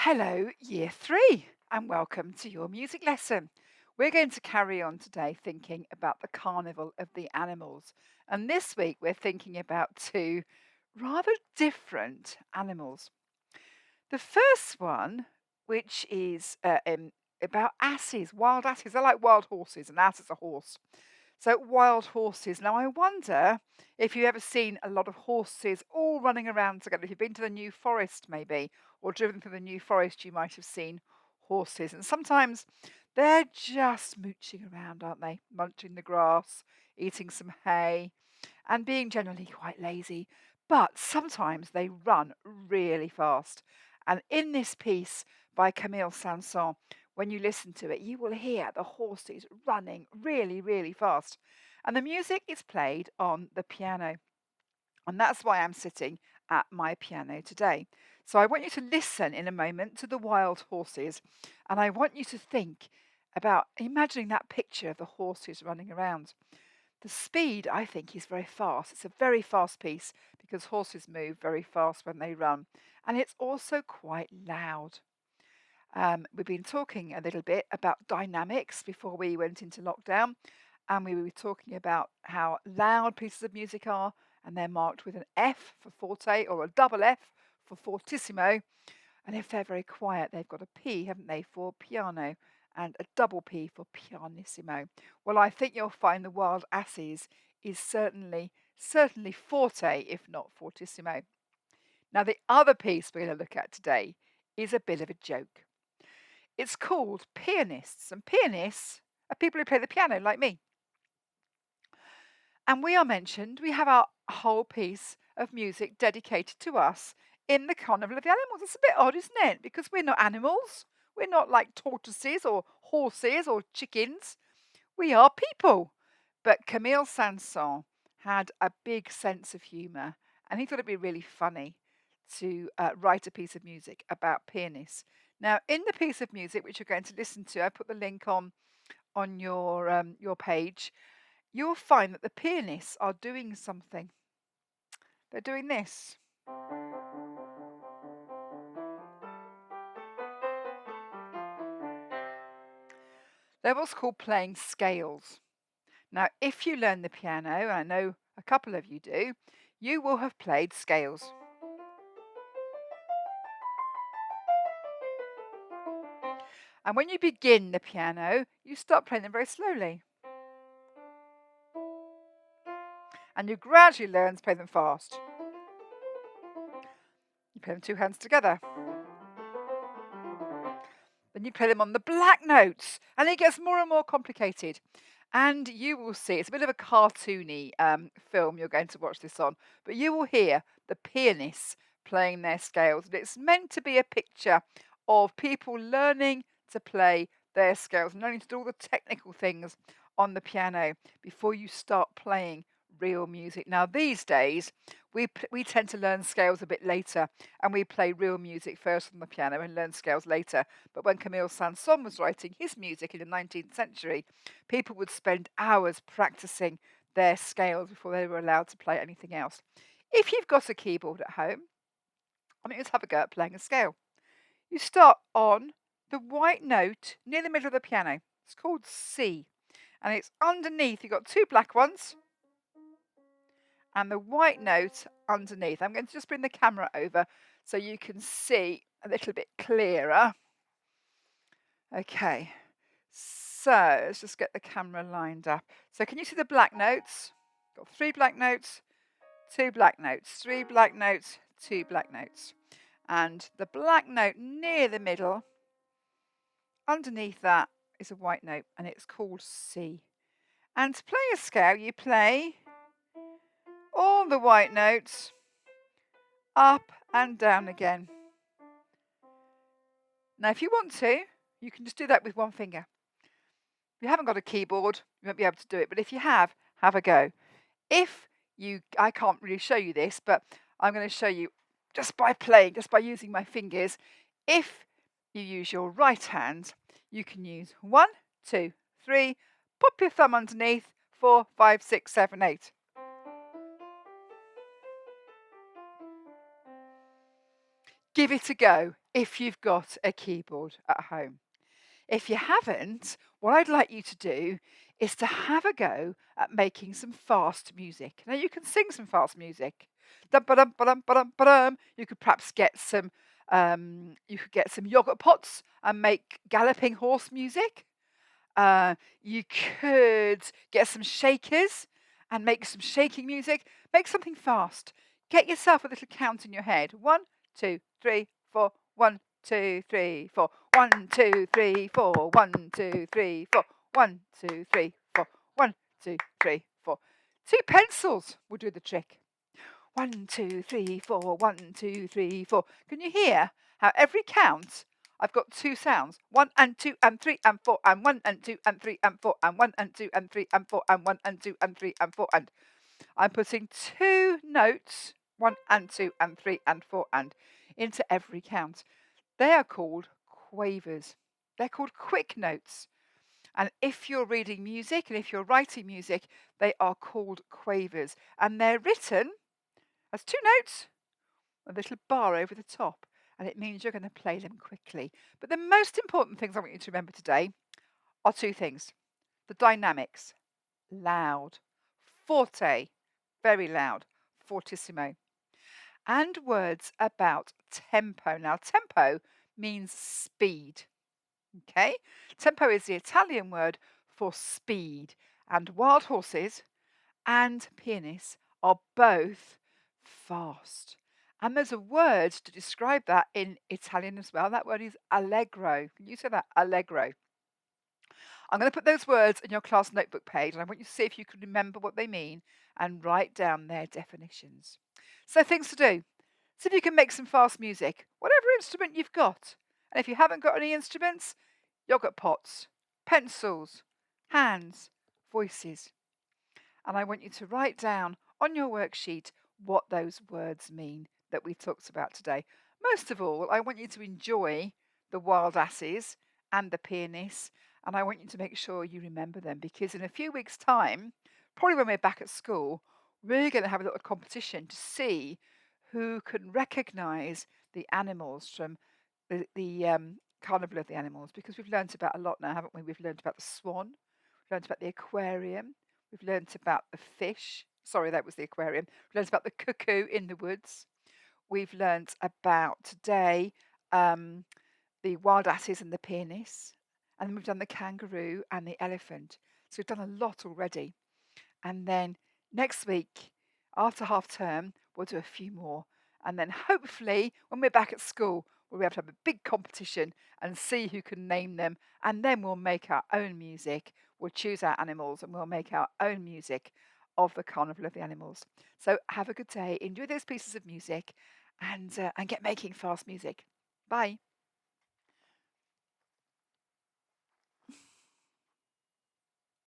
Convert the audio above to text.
Hello, Year 3, and welcome to your music lesson. We're going to carry on today thinking about the Carnival of the Animals. And this week we're thinking about two rather different animals. The first one, which is about asses, wild asses. They're like wild horses, an ass is a horse. So, wild horses. Now, I wonder if you've ever seen a lot of horses all running around together. If you've been to the New Forest, maybe, or driven through the New Forest, you might have seen horses. And sometimes they're just mooching around, aren't they? Munching the grass, eating some hay, and being generally quite lazy. But sometimes they run really fast. And in this piece by Camille Sanson, when you listen to it, you will hear the horses running really, really fast. And the music is played on the piano. And that's why I'm sitting at my piano today. So I want you to listen in a moment to the wild horses. And I want you to think about imagining that picture of the horses running around. The speed, I think, is very fast. It's a very fast piece because horses move very fast when they run. And it's also quite loud. We've been talking a little bit about dynamics before we went into lockdown, and we were talking about how loud pieces of music are, and they're marked with an F for forte or a double F for fortissimo. And if they're very quiet, they've got a P, haven't they, for piano, and a double P for pianissimo. Well, I think you'll find the wild asses is certainly forte, if not fortissimo. Now, the other piece we're going to look at today is a bit of a joke. It's called pianists, and pianists are people who play the piano, like me. And we are mentioned, we have our whole piece of music dedicated to us in the Carnival of the Animals. It's a bit odd, isn't it? Because we're not animals. We're not like tortoises or horses or chickens. We are people. But Camille Sanson had a big sense of humour, and he thought it'd be really funny to write a piece of music about pianists. Now, in the piece of music which you're going to listen to, I put the link on your page. You'll find that the pianists are doing something. They're doing this. They're what's called playing scales. Now, if you learn the piano, I know a couple of you do, you will have played scales. And when you begin the piano, you start playing them very slowly. And you gradually learn to play them fast. You play them two hands together. Then you play them on the black notes, and it gets more and more complicated. And you will see, it's a bit of a cartoony film you're going to watch this on, but you will hear the pianists playing their scales. And it's meant to be a picture of people learning to play their scales and learning to do all the technical things on the piano before you start playing real music. Now, these days, we tend to learn scales a bit later, and we play real music first on the piano and learn scales later. But when Camille Saint-Saëns was writing his music in the 19th century, people would spend hours practicing their scales before they were allowed to play anything else. If you've got a keyboard at home, why don't you just have a go at playing a scale? You start on the white note near the middle of the piano. It's called C, and it's underneath. You've got two black ones and the white note underneath. I'm going to just bring the camera over so you can see a little bit clearer. Okay, so let's just get the camera lined up. So can you see the black notes? Got three black notes, two black notes, three black notes, two black notes. And the black note near the middle, underneath that is a white note, and it's called C. And to play a scale, you play all the white notes up and down again. Now, if you want to, you can just do that with one finger. If you haven't got a keyboard, you won't be able to do it. But if you have a go. I can't really show you this, but I'm going to show you just by playing, just by using my fingers. If you use your right hand, you can use 1, 2, 3, pop your thumb underneath, 4, 5, 6, 7, 8. Give it a go if you've got a keyboard at home. If you haven't, what I'd like you to do is to have a go at making some fast music. Now you can sing some fast music. Dum ba dum ba dum ba dum ba dum. You could perhaps get some yogurt pots and make galloping horse music. You could get some shakers and make some shaking music. Make something fast. Get yourself a little count in your head. 1, 2, 3, 4. 1, 2, 3, 4. 1, 2, 3, 4. 1, 2, 3, 4. 1, 2, 3, 4. 1, 2, 3, 4. Two pencils will do the trick. 1, 2, 3, 4. 1, 2, 3, 4. Can you hear how every count I've got two sounds? 1 and 2 and 3 and 4 and 1 and 2 and 3 and 4 and 1 and 2 and 3 and 4 and 1 and 2 and 3 and 4 and I'm putting two notes, 1 and 2 and 3 and 4 and into every count. They are called quavers. They're called quick notes. And if you're reading music and if you're writing music, they are called quavers. And they're written as two notes, a little bar over the top. And it means you're going to play them quickly. But the most important things I want you to remember today are two things: the dynamics, loud, forte, very loud, fortissimo, and words about tempo. Now, tempo means speed. Okay? Tempo is the Italian word for speed, and wild horses and pianists are both fast. And there's a word to describe that in Italian as well. That word is allegro. Can you say that? Allegro. I'm going to put those words in your class notebook page, and I want you to see if you can remember what they mean and write down their definitions. So, things to do. See if you can make some fast music, whatever instrument you've got. And if you haven't got any instruments, yogurt pots, pencils, hands, voices. And I want you to write down on your worksheet what those words mean that we talked about today. Most of all, I want you to enjoy the wild asses and the pianists, and I want you to make sure you remember them because in a few weeks' time, probably when we're back at school, we're going to have a little competition to see who can recognize the animals from the Carnival of the Animals because we've learnt about a lot now, haven't we? We've learnt about the swan, we've learnt about the aquarium, we've learnt about the fish. Sorry, that was the aquarium. We've learnt about the cuckoo in the woods. We've learnt about today um, the wild asses and the pianists. And then we've done the kangaroo and the elephant. So we've done a lot already. And then next week, after half term, we'll do a few more. And then hopefully, when we're back at school, we'll be able to have a big competition and see who can name them. And then we'll make our own music. We'll choose our animals and we'll make our own music of the Carnival of the Animals. So have a good day. Enjoy those pieces of music and get making fast music. Bye.